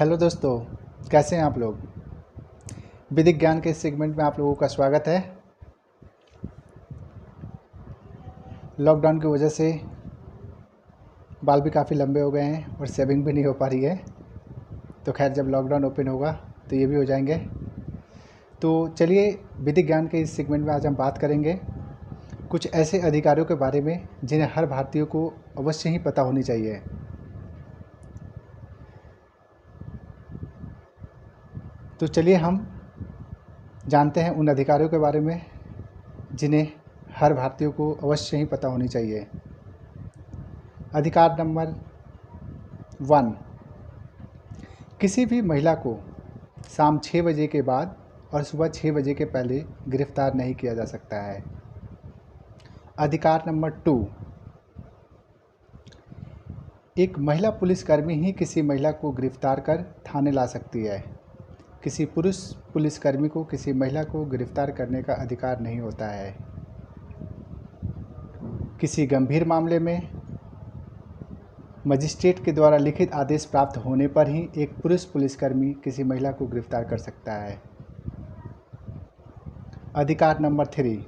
Hello दोस्तों, कैसे हैं आप लोग। विधिक ज्ञान के इस सेगमेंट में आप लोगों का स्वागत है। लॉकडाउन की वजह से बाल भी काफ़ी लंबे हो गए हैं और सेविंग भी नहीं हो पा रही है। तो खैर, जब लॉकडाउन ओपन होगा तो ये भी हो जाएंगे। तो चलिए, विधिक ज्ञान के इस सेगमेंट में आज हम बात करेंगे कुछ ऐसे अधिकारों के बारे में जिन्हें हर भारतीय को अवश्य ही पता होनी चाहिए। तो चलिए हम जानते हैं उन अधिकारों के बारे में जिन्हें हर भारतीय को अवश्य ही पता होनी चाहिए। अधिकार नंबर 1, किसी भी महिला को शाम 6 बजे के बाद और सुबह 6 बजे के पहले गिरफ्तार नहीं किया जा सकता है। अधिकार नंबर 2, एक महिला पुलिसकर्मी ही किसी महिला को गिरफ्तार कर थाने ला सकती है। किसी पुरुष पुलिसकर्मी को किसी महिला को गिरफ्तार करने का अधिकार नहीं होता है। किसी गंभीर मामले में मजिस्ट्रेट के द्वारा लिखित आदेश प्राप्त होने पर ही एक पुरुष पुलिसकर्मी किसी महिला को गिरफ्तार कर सकता है। अधिकार नंबर 3,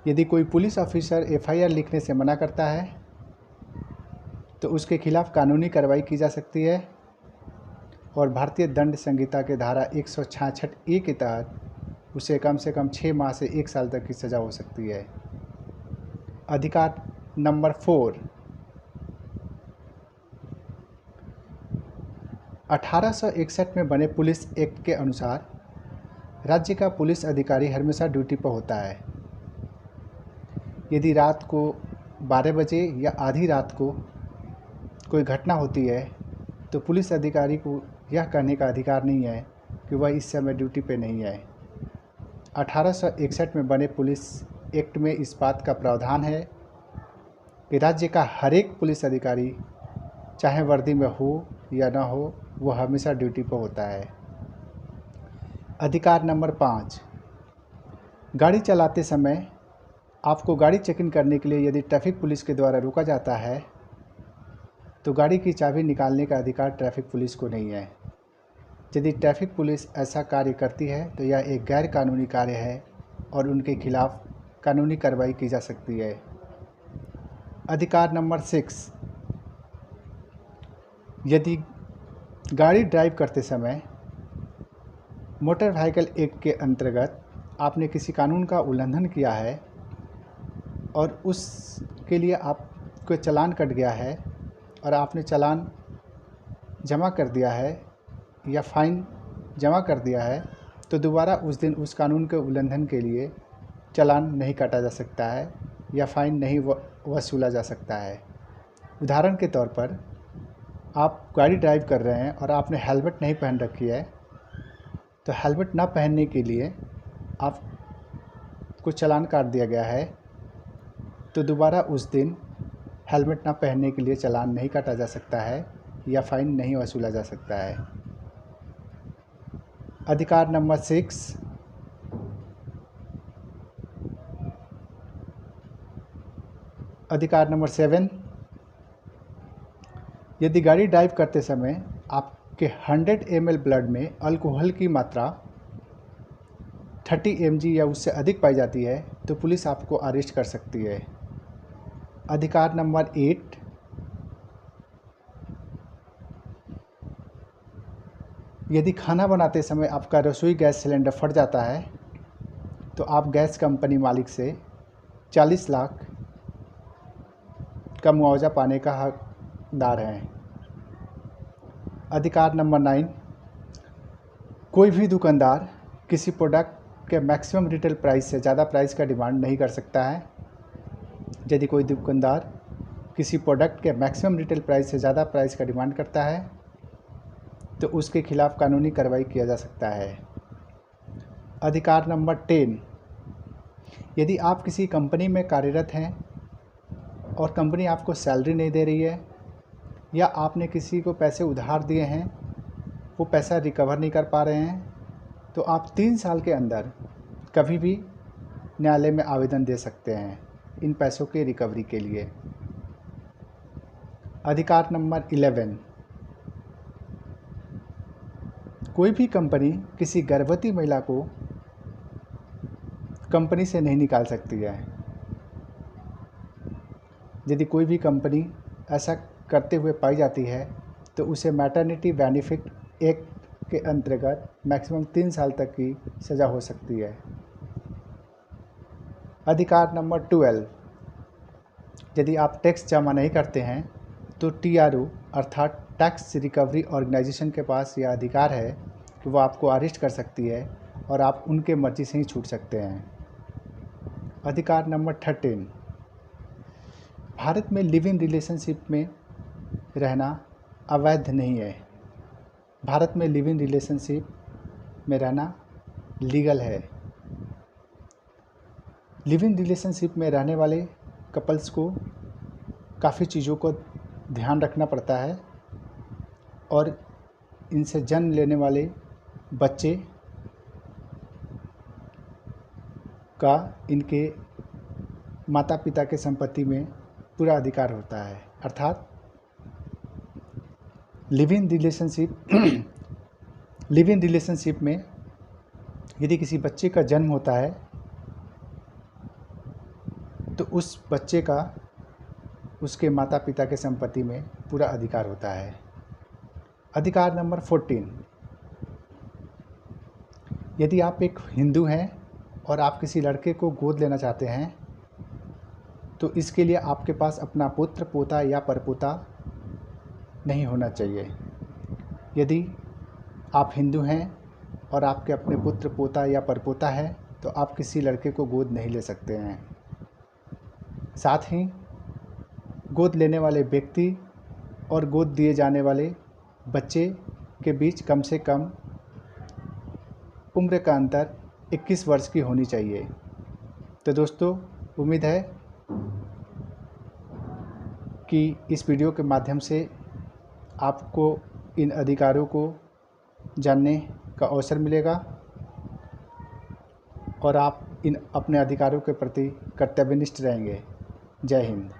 यदि कोई पुलिस ऑफिसर एफआईआर लिखने से मना करता है तो उसके खिलाफ कानूनी कार्रवाई की जा सकती है और भारतीय दंड संहिता के धारा 166A के तहत उसे कम से कम 6 माह से 1 साल तक की सज़ा हो सकती है। अधिकार नंबर 4, 1861 में बने पुलिस एक्ट के अनुसार राज्य का पुलिस अधिकारी हमेशा ड्यूटी पर होता है। यदि रात को 12 बजे या आधी रात को कोई घटना होती है तो पुलिस अधिकारी को यह कहने का अधिकार नहीं है कि वह इस समय ड्यूटी पे नहीं है। 1861 में बने पुलिस एक्ट में इस बात का प्रावधान है कि राज्य का हर एक पुलिस अधिकारी, चाहे वर्दी में हो या ना हो, वह हमेशा ड्यूटी पर होता है। अधिकार नंबर 5, गाड़ी चलाते समय आपको गाड़ी चेक इन करने के लिए यदि ट्रैफिक पुलिस के द्वारा रोका जाता है तो गाड़ी की चाबी निकालने का अधिकार ट्रैफिक पुलिस को नहीं है। यदि ट्रैफिक पुलिस ऐसा कार्य करती है तो यह एक गैर कानूनी कार्य है और उनके खिलाफ कानूनी कार्रवाई की जा सकती है। अधिकार नंबर 6, यदि गाड़ी ड्राइव करते समय मोटर व्हीकल एक्ट के अंतर्गत आपने किसी कानून का उल्लंघन किया है और उसके लिए आपको चालान कट गया है और आपने चालान जमा कर दिया है या फ़ाइन जमा कर दिया है, तो दोबारा उस दिन उस कानून के उल्लंघन के लिए चालान नहीं काटा जा सकता है या फ़ाइन नहीं वसूला जा सकता है। उदाहरण के तौर पर, आप गाड़ी ड्राइव कर रहे हैं और आपने हेलमेट नहीं पहन रखी है, तो हेलमेट ना पहनने के लिए आपको चालान काट दिया गया है, तो दोबारा उस दिन हेलमेट ना पहनने के लिए चालान नहीं काटा जा सकता है या फ़ाइन नहीं वसूला जा सकता है। अधिकार नंबर 6, अधिकार नंबर 7, यदि गाड़ी ड्राइव करते समय आपके 100 ml ब्लड में अल्कोहल की मात्रा 30 mg या उससे अधिक पाई जाती है तो पुलिस आपको अरेस्ट कर सकती है। अधिकार नंबर 8, यदि खाना बनाते समय आपका रसोई गैस सिलेंडर फट जाता है तो आप गैस कंपनी मालिक से 40 लाख का मुआवजा पाने का हकदार हैं। अधिकार नंबर 9, कोई भी दुकानदार किसी प्रोडक्ट के मैक्सिमम रिटेल प्राइस से ज़्यादा प्राइस का डिमांड नहीं कर सकता है। यदि कोई दुकानदार किसी प्रोडक्ट के मैक्सिमम रिटेल प्राइस से ज़्यादा प्राइस का डिमांड करता है तो उसके खिलाफ कानूनी कार्रवाई किया जा सकता है। अधिकार नंबर 10, यदि आप किसी कंपनी में कार्यरत हैं और कंपनी आपको सैलरी नहीं दे रही है या आपने किसी को पैसे उधार दिए हैं, वो पैसा रिकवर नहीं कर पा रहे हैं, तो आप 3 साल के अंदर कभी भी न्यायालय में आवेदन दे सकते हैं इन पैसों के रिकवरी के लिए। अधिकार नंबर 11, कोई भी कंपनी किसी गर्भवती महिला को कंपनी से नहीं निकाल सकती है। यदि कोई भी कंपनी ऐसा करते हुए पाई जाती है तो उसे मैटरनिटी बेनिफिट एक्ट के अंतर्गत मैक्सिमम 3 साल तक की सज़ा हो सकती है। अधिकार नंबर 12, यदि आप टैक्स जमा नहीं करते हैं तो TRO अर्थात टैक्स रिकवरी ऑर्गेनाइजेशन के पास यह अधिकार है कि वो आपको अरेस्ट कर सकती है और आप उनके मर्जी से ही छूट सकते हैं। अधिकार नंबर 13, भारत में लिव इन रिलेशनशिप में रहना अवैध नहीं है। भारत में लिव इन रिलेशनशिप में रहना लीगल है। लिव इन रिलेशनशिप में रहने वाले कपल्स को काफ़ी चीज़ों को ध्यान रखना पड़ता है और इनसे जन्म लेने वाले बच्चे का इनके माता पिता के संपत्ति में पूरा अधिकार होता है। अर्थात लिव इन रिलेशनशिप में यदि किसी बच्चे का जन्म होता है तो उस बच्चे का उसके माता पिता के संपत्ति में पूरा अधिकार होता है। अधिकार नंबर 14, यदि आप एक हिंदू हैं और आप किसी लड़के को गोद लेना चाहते हैं तो इसके लिए आपके पास अपना पुत्र पोता या परपोता नहीं होना चाहिए। यदि आप हिंदू हैं और आपके अपने पुत्र पोता या परपोता है तो आप किसी लड़के को गोद नहीं ले सकते हैं। साथ ही गोद लेने वाले व्यक्ति और गोद दिए जाने वाले बच्चे के बीच कम से कम उम्र का अंतर 21 वर्ष की होनी चाहिए। तो दोस्तों, उम्मीद है कि इस वीडियो के माध्यम से आपको इन अधिकारों को जानने का अवसर मिलेगा और आप इन अपने अधिकारों के प्रति कर्तव्यनिष्ठ रहेंगे। जय हिंद।